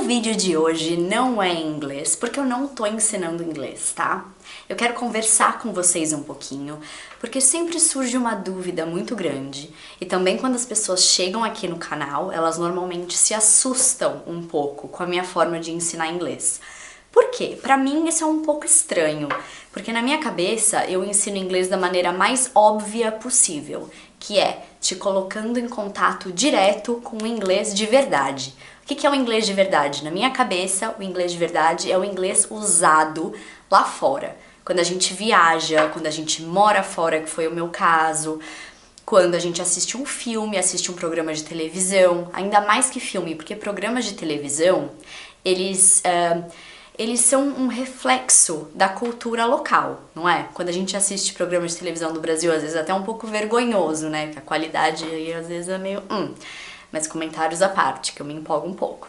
vídeo de hoje não é em inglês, porque eu não tô ensinando inglês, tá? Eu quero conversar com vocês um pouquinho, porque sempre surge uma dúvida muito grande. E também quando as pessoas chegam aqui no canal, elas normalmente se assustam um pouco com a minha forma de ensinar inglês. Por quê? Pra mim isso é um pouco estranho, porque na minha cabeça eu ensino inglês da maneira mais óbvia possível, que é te colocando em contato direto com o inglês de verdade. O que é o inglês de verdade? Na minha cabeça, o inglês de verdade é o inglês usado lá fora. Quando a gente viaja, quando a gente mora fora, que foi o meu caso, quando a gente assiste um filme, assiste um programa de televisão, ainda mais que filme, porque programas de televisão, eles são um reflexo da cultura local, não é? Quando a gente assiste programas de televisão do Brasil, às vezes é até um pouco vergonhoso, né? Que a qualidade aí às vezes é meio... Mas comentários à parte, que eu me empolgo um pouco.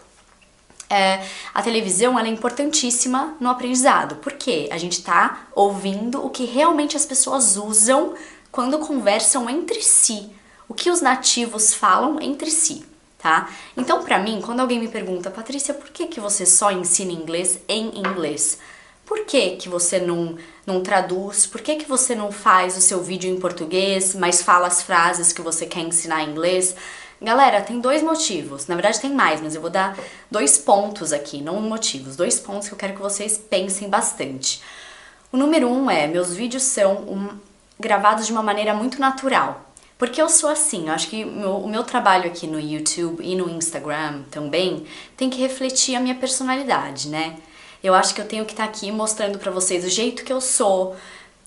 A televisão ela é importantíssima no aprendizado, porque a gente tá ouvindo o que realmente as pessoas usam quando conversam entre si, o que os nativos falam entre si, tá? Então, pra mim, quando alguém me pergunta, Patrícia, por que você só ensina inglês em inglês? Por que você não traduz? Por que você não faz o seu vídeo em português, mas fala as frases que você quer ensinar em inglês? Galera, tem dois motivos, na verdade tem mais, mas eu vou dar 2 pontos aqui, não motivos, 2 pontos que eu quero que vocês pensem bastante. O número 1 é, meus vídeos são gravados de uma maneira muito natural, porque eu sou assim, eu acho que o meu trabalho aqui no YouTube e no Instagram também tem que refletir a minha personalidade, né? Eu acho que eu tenho que estar aqui mostrando pra vocês o jeito que eu sou,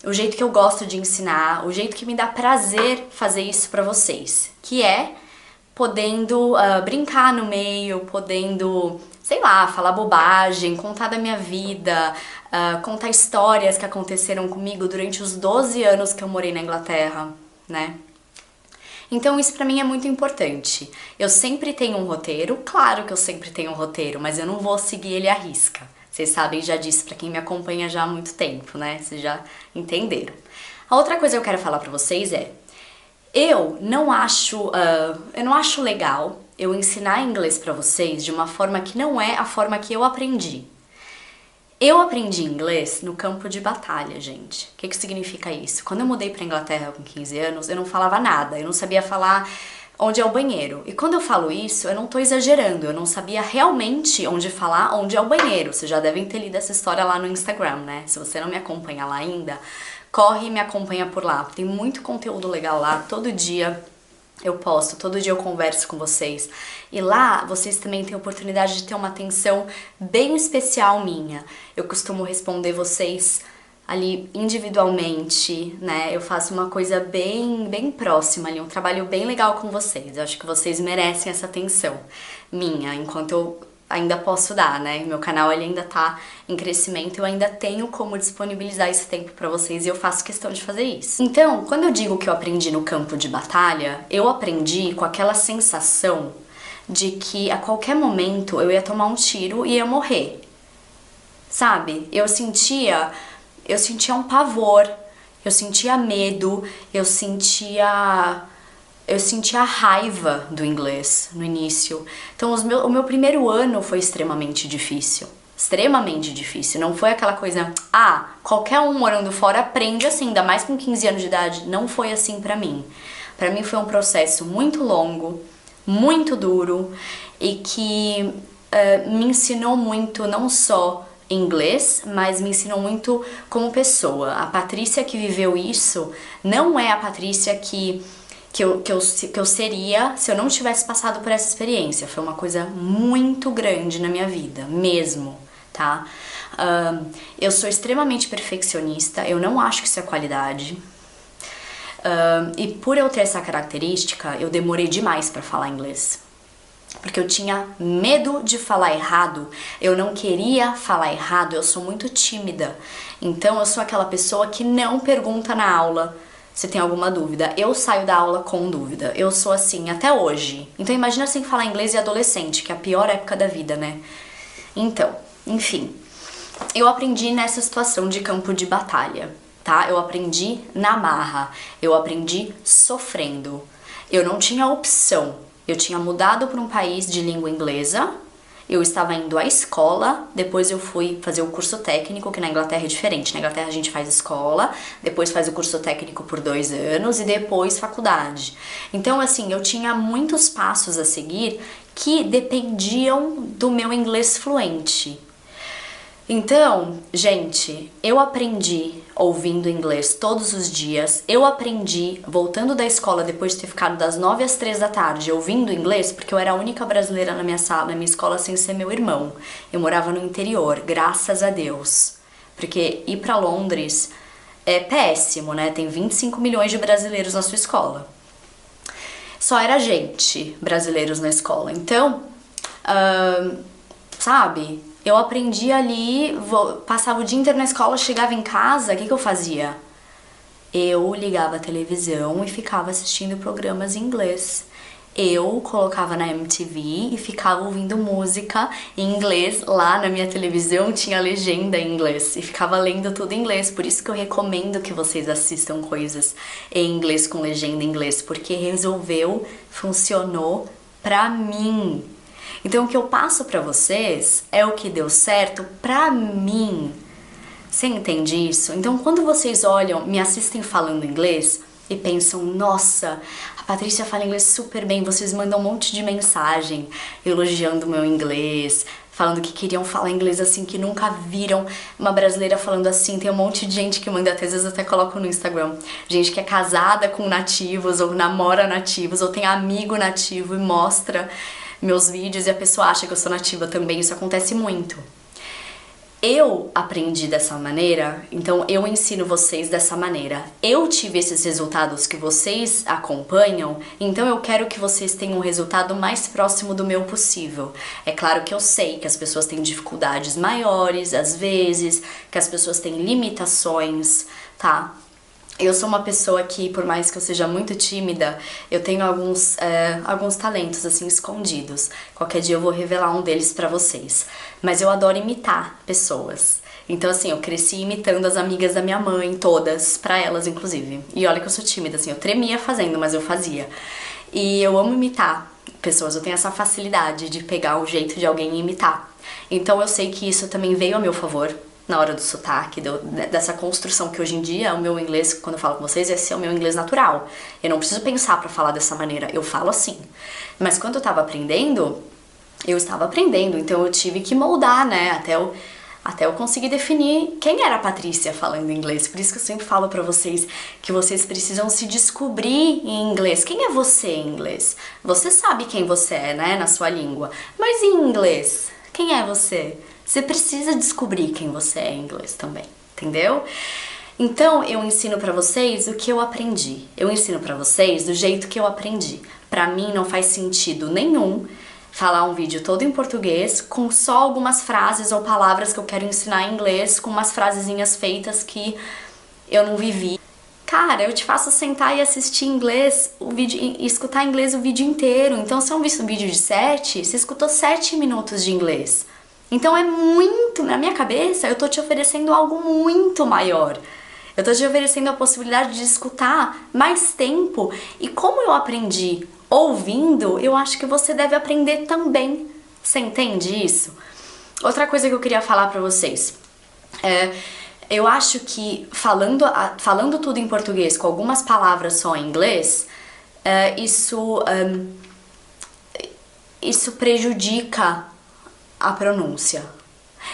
o jeito que eu gosto de ensinar, o jeito que me dá prazer fazer isso pra vocês, que é podendo brincar no meio, podendo, sei lá, falar bobagem, contar da minha vida, contar histórias que aconteceram comigo durante os 12 anos que eu morei na Inglaterra, né? Então isso pra mim é muito importante. Eu sempre tenho um roteiro, claro que eu sempre tenho um roteiro, mas eu não vou seguir ele à risca. Vocês sabem, já disse pra quem me acompanha já há muito tempo, né? Vocês já entenderam. A outra coisa que eu quero falar pra vocês é, eu não acho legal eu ensinar inglês pra vocês de uma forma que não é a forma que eu aprendi. Eu aprendi inglês no campo de batalha, gente. O que significa isso? Quando eu mudei pra Inglaterra com 15 anos, eu não falava nada, eu não sabia falar onde é o banheiro. E quando eu falo isso, eu não tô exagerando, eu não sabia realmente onde falar onde é o banheiro. Vocês já devem ter lido essa história lá no Instagram, né? Se você não me acompanha lá ainda, corre e me acompanha por lá. Tem muito conteúdo legal lá, todo dia eu posto, todo dia eu converso com vocês. E lá vocês também têm a oportunidade de ter uma atenção bem especial minha. Eu costumo responder vocês ali individualmente, né? Eu faço uma coisa bem próxima ali, um trabalho bem legal com vocês. Eu acho que vocês merecem essa atenção minha, enquanto eu ainda posso dar, né? Meu canal ele ainda tá em crescimento, eu ainda tenho como disponibilizar esse tempo pra vocês e eu faço questão de fazer isso. Então, quando eu digo que eu aprendi no campo de batalha, eu aprendi com aquela sensação de que a qualquer momento eu ia tomar um tiro e ia morrer. Sabe? Eu sentia um pavor, eu sentia medo, eu sentia raiva do inglês no início. Então o meu primeiro ano foi extremamente difícil. Extremamente difícil. Não foi aquela coisa, qualquer um morando fora aprende assim, ainda mais com 15 anos de idade. Não foi assim pra mim. Pra mim foi um processo muito longo, muito duro e que me ensinou muito, não só inglês, mas me ensinou muito como pessoa. A Patrícia que viveu isso não é a Patrícia que eu seria se eu não tivesse passado por essa experiência. Foi uma coisa muito grande na minha vida, mesmo, tá? Eu sou extremamente perfeccionista, eu não acho que isso é qualidade. E por eu ter essa característica, eu demorei demais pra falar inglês. Porque eu tinha medo de falar errado, eu não queria falar errado, eu sou muito tímida. Então eu sou aquela pessoa que não pergunta na aula se tem alguma dúvida. Eu saio da aula com dúvida. Eu sou assim até hoje. Então imagina sem falar inglês e adolescente, que é a pior época da vida, né? Então, enfim. Eu aprendi nessa situação de campo de batalha, tá? Eu aprendi na marra. Eu aprendi sofrendo. Eu não tinha opção. Eu tinha mudado para um país de língua inglesa eu estava indo à escola, depois eu fui fazer o curso técnico, que na Inglaterra é diferente. Na Inglaterra a gente faz escola, depois faz o curso técnico por 2 anos e depois faculdade. Então, assim, eu tinha muitos passos a seguir que dependiam do meu inglês fluente. Então, gente, eu aprendi ouvindo inglês todos os dias. Eu aprendi voltando da escola depois de ter ficado das 9 às 3 da tarde ouvindo inglês, porque eu era a única brasileira na minha sala, na minha escola, sem ser meu irmão. Eu morava no interior, graças a Deus. Porque ir pra Londres é péssimo, né? Tem 25 milhões de brasileiros na sua escola. Só era gente brasileiros na escola. Então, sabe? Eu aprendi ali, passava o dia inteiro na escola, chegava em casa, o que eu fazia? Eu ligava a televisão e ficava assistindo programas em inglês. Eu colocava na MTV e ficava ouvindo música em inglês. Lá na minha televisão tinha legenda em inglês e ficava lendo tudo em inglês. Por isso que eu recomendo que vocês assistam coisas em inglês com legenda em inglês, porque resolveu, funcionou pra mim. Então o que eu passo pra vocês é o que deu certo pra mim. Você entende isso? Então quando vocês olham, me assistem falando inglês e pensam, nossa, a Patrícia fala inglês super bem, vocês mandam um monte de mensagem elogiando o meu inglês, falando que queriam falar inglês assim, que nunca viram uma brasileira falando assim. Tem um monte de gente que manda, até às vezes até coloco no Instagram, gente que é casada com nativos, ou namora nativos, ou tem amigo nativo e mostra meus vídeos e a pessoa acha que eu sou nativa também. Isso acontece muito. Eu aprendi dessa maneira, então eu ensino vocês dessa maneira. Eu tive esses resultados que vocês acompanham, então eu quero que vocês tenham um resultado mais próximo do meu possível. É claro que eu sei que as pessoas têm dificuldades maiores, às vezes, que as pessoas têm limitações, tá? Eu sou uma pessoa que, por mais que eu seja muito tímida, eu tenho alguns talentos, assim, escondidos. Qualquer dia eu vou revelar um deles pra vocês. Mas eu adoro imitar pessoas. Então, assim, eu cresci imitando as amigas da minha mãe, todas, pra elas, inclusive. E olha que eu sou tímida, assim, eu tremia fazendo, mas eu fazia. E eu amo imitar pessoas, eu tenho essa facilidade de pegar o jeito de alguém e imitar. Então eu sei que isso também veio a meu favor na hora do sotaque, dessa construção que hoje em dia o meu inglês, quando eu falo com vocês, esse é o meu inglês natural. Eu não preciso pensar pra falar dessa maneira, eu falo assim. Mas quando eu tava aprendendo, eu estava aprendendo, então eu tive que moldar, né, até eu conseguir definir quem era a Patrícia falando inglês. Por isso que eu sempre falo pra vocês que vocês precisam se descobrir em inglês. Quem é você em inglês? Você sabe quem você é, né, na sua língua. Mas em inglês, quem é você? Você precisa descobrir quem você é em inglês também, entendeu? Então, eu ensino pra vocês o que eu aprendi. Eu ensino pra vocês do jeito que eu aprendi. Pra mim, não faz sentido nenhum falar um vídeo todo em português com só algumas frases ou palavras que eu quero ensinar em inglês, com umas frasezinhas feitas que eu não vivi. Cara, eu te faço sentar e assistir inglês, o vídeo, e escutar inglês o vídeo inteiro. Então, se eu visto um vídeo de 7, você escutou 7 minutos de inglês. Então é muito, na minha cabeça, eu tô te oferecendo algo muito maior. Eu tô te oferecendo a possibilidade de escutar mais tempo. E como eu aprendi ouvindo, eu acho que você deve aprender também. Você entende isso? Outra coisa que eu queria falar pra vocês. Eu acho que falando tudo em português, com algumas palavras só em inglês, isso prejudica a pronúncia.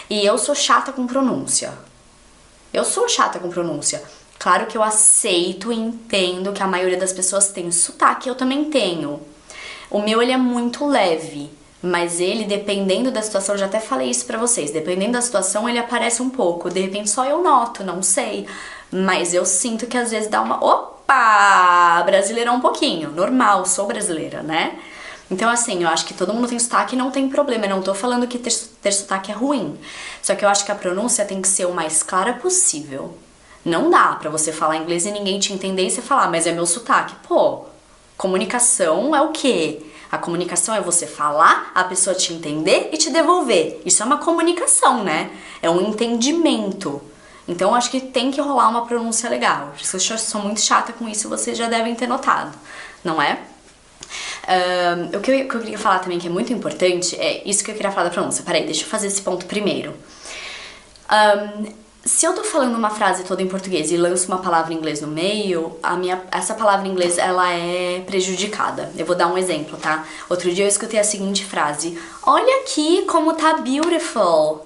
E eu sou chata com pronúncia. Eu sou chata com pronúncia. Claro que eu aceito e entendo que a maioria das pessoas tem sotaque, eu também tenho. O meu, ele é muito leve, mas ele, dependendo da situação, eu já até falei isso pra vocês, dependendo da situação, ele aparece um pouco. De repente só eu noto, não sei. Mas eu sinto que às vezes dá uma... Opa! Brasileira um pouquinho. Normal, sou brasileira, né? Então, assim, eu acho que todo mundo tem sotaque e não tem problema. Eu não tô falando que ter sotaque é ruim. Só que eu acho que a pronúncia tem que ser o mais clara possível. Não dá pra você falar inglês e ninguém te entender e você falar, mas é meu sotaque. Pô, comunicação é o quê? A comunicação é você falar, a pessoa te entender e te devolver. Isso é uma comunicação, né? É um entendimento. Então, eu acho que tem que rolar uma pronúncia legal. Se eu sou muito chata com isso, vocês já devem ter notado, não é? O que eu queria falar também que é muito importante é isso que eu queria falar da pronúncia. Peraí, deixa eu fazer esse ponto primeiro. Se eu tô falando uma frase toda em português e lanço uma palavra em inglês no meio, essa palavra em inglês, ela é prejudicada. Eu vou dar um exemplo, tá? Outro dia eu escutei a seguinte frase: olha aqui como tá beautiful.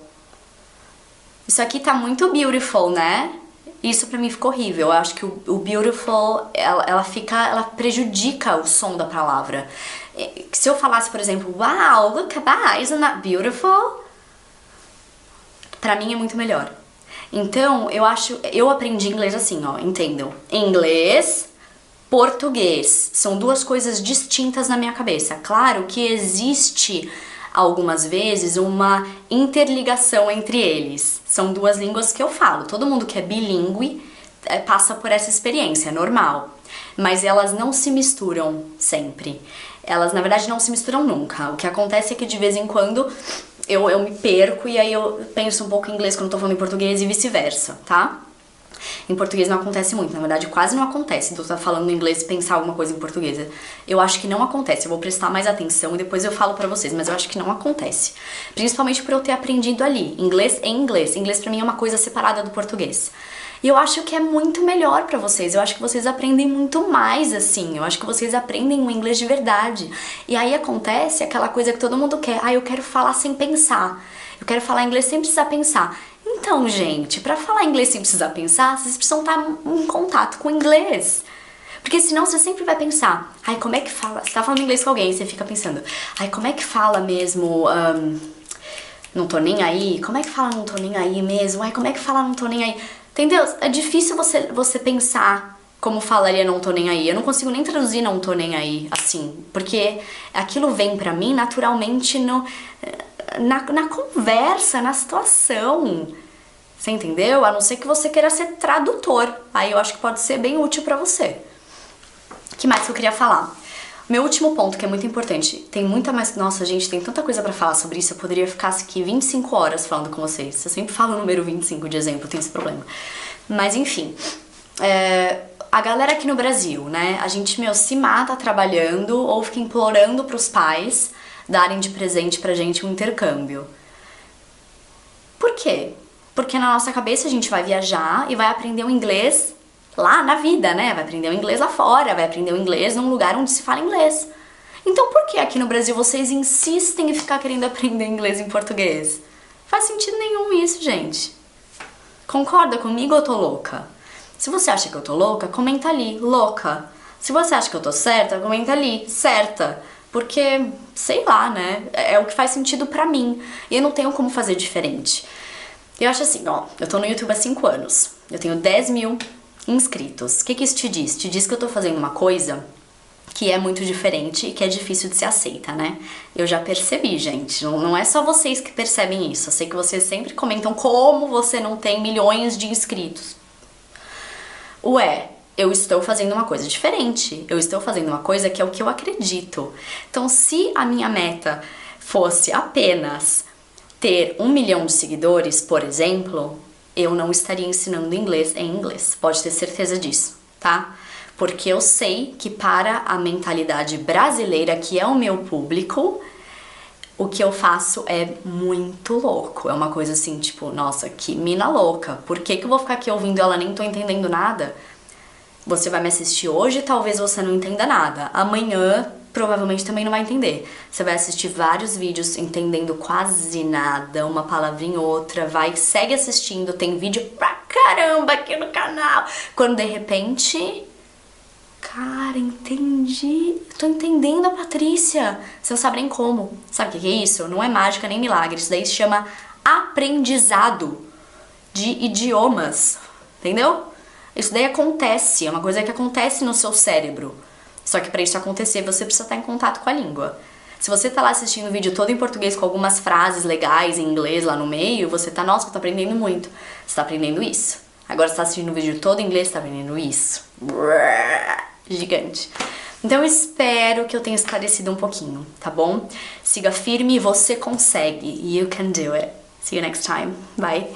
Isso aqui tá muito beautiful, né? Isso pra mim ficou horrível. Eu acho que o beautiful, ela prejudica o som da palavra. Se eu falasse, por exemplo, wow, look at that, isn't that beautiful? Pra mim é muito melhor. Então, eu aprendi inglês assim, ó, entendam. Inglês, português, são duas coisas distintas na minha cabeça. Claro que existe algumas vezes uma interligação entre eles. São duas línguas que eu falo. Todo mundo que é bilíngue passa por essa experiência, é normal. Mas elas não se misturam sempre. Elas, na verdade, não se misturam nunca. O que acontece é que de vez em quando eu me perco e aí eu penso um pouco em inglês quando eu tô falando em português e vice-versa, tá? Em português não acontece muito, na verdade quase não acontece de eu estar falando em inglês e pensar alguma coisa em português. Eu acho que não acontece, eu vou prestar mais atenção e depois eu falo pra vocês, mas eu acho que não acontece. Principalmente por eu ter aprendido ali, inglês em inglês. Inglês pra mim é uma coisa separada do português. E eu acho que é muito melhor pra vocês, eu acho que vocês aprendem muito mais assim, eu acho que vocês aprendem o inglês de verdade. E aí acontece aquela coisa que todo mundo quer, eu quero falar sem pensar, eu quero falar inglês sem precisar pensar. Então, gente, pra falar inglês sem precisar pensar, vocês precisam estar em contato com o inglês. Porque senão você sempre vai pensar, como é que fala? Você tá falando inglês com alguém, você fica pensando, como é que fala mesmo, não tô nem aí? Como é que fala não tô nem aí mesmo? Como é que fala não tô nem aí? Entendeu? É difícil você pensar como falaria não tô nem aí. Eu não consigo nem traduzir não tô nem aí, assim, porque aquilo vem pra mim naturalmente na conversa, na situação. Você entendeu? A não ser que você queira ser tradutor. Aí eu acho que pode ser bem útil pra você. O que mais que eu queria falar? Meu último ponto, que é muito importante, tem muita mais... Nossa, gente, tem tanta coisa pra falar sobre isso, eu poderia ficar aqui 25 horas falando com vocês. Eu sempre falo o número 25 de exemplo, tem esse problema. Mas, enfim, a galera aqui no Brasil, né, a gente, se mata trabalhando ou fica implorando pros pais darem de presente pra gente um intercâmbio. Por quê? Porque na nossa cabeça a gente vai viajar e vai aprender o inglês lá na vida, né? Vai aprender o inglês lá fora, vai aprender o inglês num lugar onde se fala inglês. Então por que aqui no Brasil vocês insistem em ficar querendo aprender inglês em português? Faz sentido nenhum isso, gente. Concorda comigo ou eu tô louca? Se você acha que eu tô louca, comenta ali, louca. Se você acha que eu tô certa, comenta ali, certa. Porque, sei lá, né? É o que faz sentido pra mim. E eu não tenho como fazer diferente. Eu acho assim, eu tô no YouTube há 5 anos. Eu tenho 10 mil inscritos. O que isso te diz? Te diz que eu tô fazendo uma coisa que é muito diferente e que é difícil de ser aceita, né? Eu já percebi, gente. Não é só vocês que percebem isso. Eu sei que vocês sempre comentam como você não tem milhões de inscritos. Eu estou fazendo uma coisa diferente. Eu estou fazendo uma coisa que é o que eu acredito. Então, se a minha meta fosse apenas ter 1 milhão de seguidores, por exemplo, eu não estaria ensinando inglês em inglês. Pode ter certeza disso, tá? Porque eu sei que para a mentalidade brasileira, que é o meu público, o que eu faço é muito louco. É uma coisa assim, tipo, nossa, que mina louca. Por que eu vou ficar aqui ouvindo ela, nem tô entendendo nada? Você vai me assistir hoje, talvez você não entenda nada. Amanhã, provavelmente também não vai entender. Você vai assistir vários vídeos entendendo quase nada, uma palavrinha ou outra, segue assistindo, tem vídeo pra caramba aqui no canal. Quando de repente... Cara, entendi. Tô entendendo a Patrícia. Você não sabe nem como. Sabe o que é isso? Não é mágica nem milagre. Isso daí se chama aprendizado de idiomas. Entendeu? Isso daí acontece. É uma coisa que acontece no seu cérebro. Só que pra isso acontecer, você precisa estar em contato com a língua. Se você tá lá assistindo o vídeo todo em português com algumas frases legais em inglês lá no meio, você tá, nossa, eu tô aprendendo muito. Você tá aprendendo isso. Agora você tá assistindo o vídeo todo em inglês, você tá aprendendo isso. Gigante. Então eu espero que eu tenha esclarecido um pouquinho, tá bom? Siga firme, você consegue. You can do it. See you next time. Bye.